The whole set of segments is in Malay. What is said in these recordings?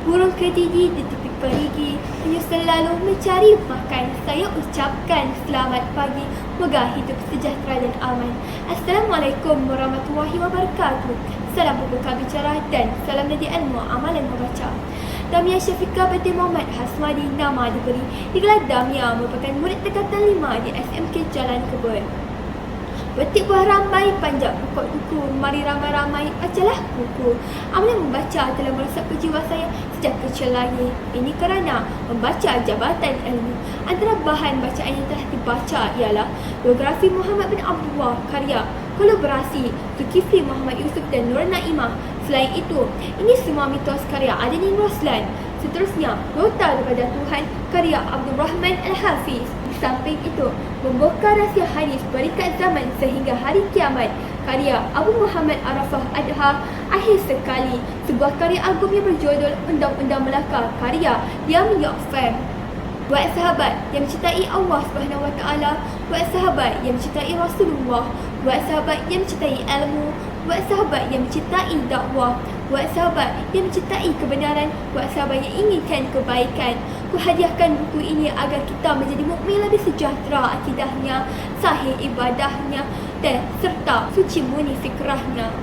Burung kedidi di tepi perigi hanya selalu mencari makan. Saya ucapkan selamat pagi, moga hidup sejahtera dan aman. Assalamualaikum warahmatullahi wabarakatuh. Salam berbuka bicara dan salam dari ilmu amalan membaca. Damia Syafiqah binti Muhammad Hasmadi nama diberi. Digelar Damia merupakan murid tingkatan 5 di SMK Jalan Kebun. Petik buah rambai, panjat pokok duku, mari ramai-ramai bacalah buku. Amalan membaca telah meresap ke jiwa saya sejak kecil lagi. Ini kerana membaca jabatan ilmu. Antara bahan bacaan yang telah dibaca ialah biografi Muhammad bin Abdullah, karya kolaborasi Zulkifli Muhammad Yusuf dan Nur Naimah. Selain itu, ini semua mitos karya Adnan Roslan. Seterusnya, Nota daripada Tuhan karya Abdul Rahman Al-Hafiz. Di samping itu, membongkar rahsia hadis berikat zaman sehingga hari kiamat karya Abu Muhammad Arafah Adha. Akhir sekali, sebuah karya album yang berjudul Undang-Undang Melaka karya Diam Yofem. Buat sahabat yang mencintai Allah Subhanahu Wa Taala, buat sahabat yang mencintai Rasulullah, buat sahabat yang mencintai ilmu, buat sahabat yang mencintai dakwah, buat sahabat yang mencintai kebenaran, buat sahabat yang inginkan kebaikan. Ku hadiahkan buku ini agar kita menjadi mukmin lebih sejahtera akidahnya, sahih ibadahnya dan serta suci murni fikrahnya.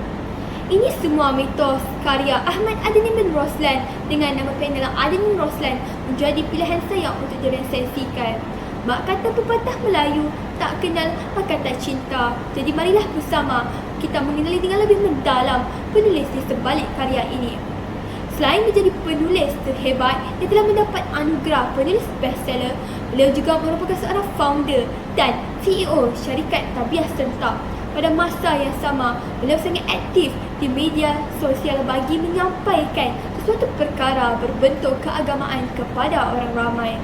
Ini semua mitos karya Ahmad Adnan bin Roslan dengan nama panel Adnan Roslan menjadi pilihan saya untuk diresensikan. Mak kata pepatah Melayu, tak kenal maka tak cinta. Jadi marilah bersama kita mengenali dengan lebih mendalam penulis di sebalik karya ini. Selain menjadi penulis terhebat yang telah mendapat anugerah penulis bestseller, beliau juga merupakan seorang founder dan CEO syarikat Tabiah Sentak. Pada masa yang sama, beliau sangat aktif di media sosial bagi menyampaikan sesuatu perkara berbentuk keagamaan kepada orang ramai.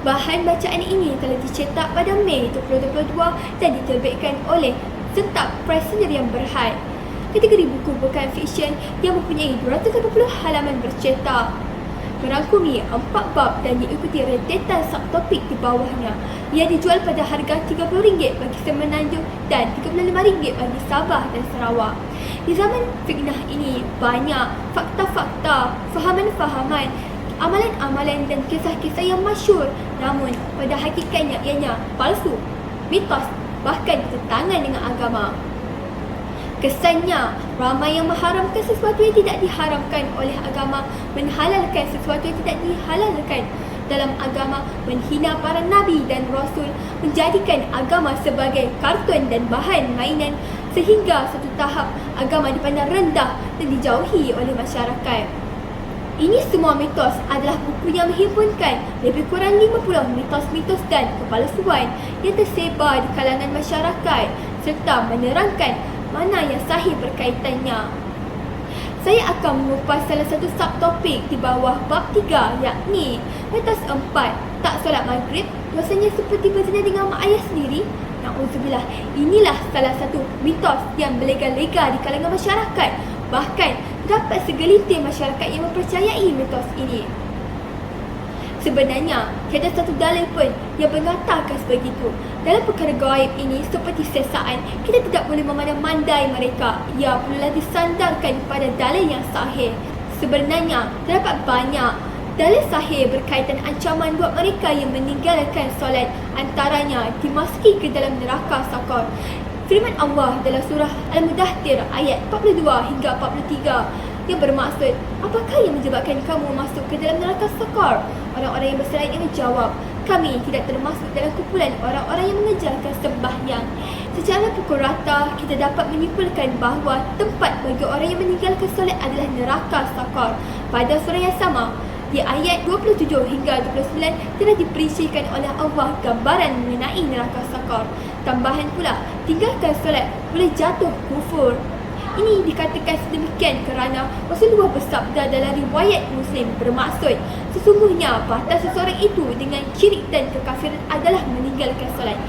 Bahan bacaan ini telah dicetak pada Mei 2022 dan diterbitkan oleh Sentak Press Sendirian Berhad. Kategori buku bukan fiksyen yang mempunyai 280 halaman bercetak, merangkumi 4 bab dan diikuti rentetan subtopik di bawahnya. Ia dijual pada harga RM30 bagi Semenanjung dan RM35 bagi Sabah dan Sarawak. Di zaman fitnah ini, banyak fakta-fakta, fahaman-fahaman, amalan-amalan dan kisah-kisah yang masyhur namun pada hakikatnya ianya palsu, mitos, bahkan bertentangan dengan agama. Kesannya, ramai yang mengharamkan sesuatu yang tidak diharamkan oleh agama, menghalalkan sesuatu yang tidak dihalalkan dalam agama, menghina para nabi dan rasul, menjadikan agama sebagai kartun dan bahan mainan sehingga satu tahap agama dipandang rendah dan dijauhi oleh masyarakat. Ini semua mitos adalah buku yang menghimpunkan lebih kurang 50 mitos-mitos dan kepalsuan yang tersebar di kalangan masyarakat serta menerangkan mana yang sahih berkaitannya. Saya akan mengupas salah satu subtopik di bawah bab 3, yakni mitos 4, tak solat maghrib dosanya seperti berzina dengan mak ayah sendiri. Na'udzubillah, inilah salah satu mitos yang berlega-lega di kalangan masyarakat. Bahkan terdapat segelintir masyarakat yang mempercayai mitos ini. Sebenarnya, tiada satu dalil pun yang mengatakan sebegitu. Dalam perkara gaib ini, seperti sesaan, kita tidak boleh memandang-mandai mereka. Ia perlulah disandarkan pada dalil yang sahih. Sebenarnya, terdapat banyak dalil sahih berkaitan ancaman buat mereka yang meninggalkan solat, antaranya dimasuki ke dalam neraka sakar. Firman Allah dalam surah Al-Mudaththir ayat 42 hingga 43 yang bermaksud, apakah yang menyebabkan kamu masuk ke dalam neraka sakar? Orang-orang yang berselain ini menjawab, kami tidak termasuk dalam kumpulan orang-orang yang mengejarkan sembahyang. Secara pukul rata, kita dapat menyimpulkan bahawa tempat bagi orang yang meninggalkan solat adalah neraka sakar. Pada surah yang sama, di ayat 27 hingga 29 telah diperincikan oleh Allah gambaran mengenai neraka sakar. Tambahan pula, tinggalkan solat boleh jatuh kufur. Ini dikatakan sedemikian kerana Rasulullah bersabda dalam riwayat Muslim bermaksud, sesungguhnya batas seseorang itu dengan syirik dan kekafiran adalah meninggalkan solat.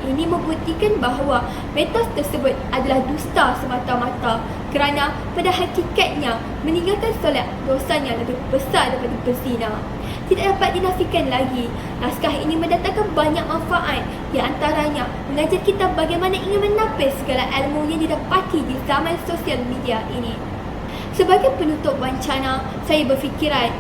Ini membuktikan bahawa mitos tersebut adalah dusta semata-mata kerana pada hakikatnya meninggalkan solat dosanya lebih besar daripada berzina. Tidak dapat dinafikan lagi, naskah ini mendatangkan banyak manfaat, di antaranya mengajar kita bagaimana ingin menapis segala ilmu yang didapati di zaman sosial media ini. Sebagai penutup wawancara, saya berfikiran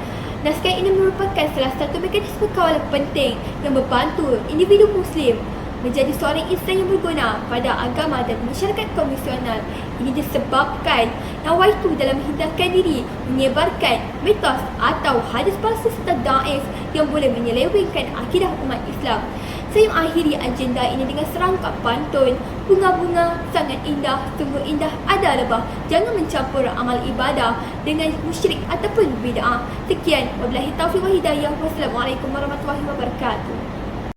naskah ini merupakan salah satu mekanisme kawalan penting yang membantu individu Muslim menjadi seorang insan yang berguna pada agama dan masyarakat konvensional. Ini disebabkan nawaitu dalam menghindarkan diri menyebarkan mitos atau hadis palsu serta daif yang boleh menyelewengkan akidah umat Islam. Saya mengakhiri agenda ini dengan serangkap pantun. Bunga-bunga sangat indah, sungguh indah ada lebah. Jangan mencampur amal ibadah dengan musyrik ataupun bid'ah. Sekian, wabillahi taufiq wa hidayah. Wassalamualaikum warahmatullahi wabarakatuh.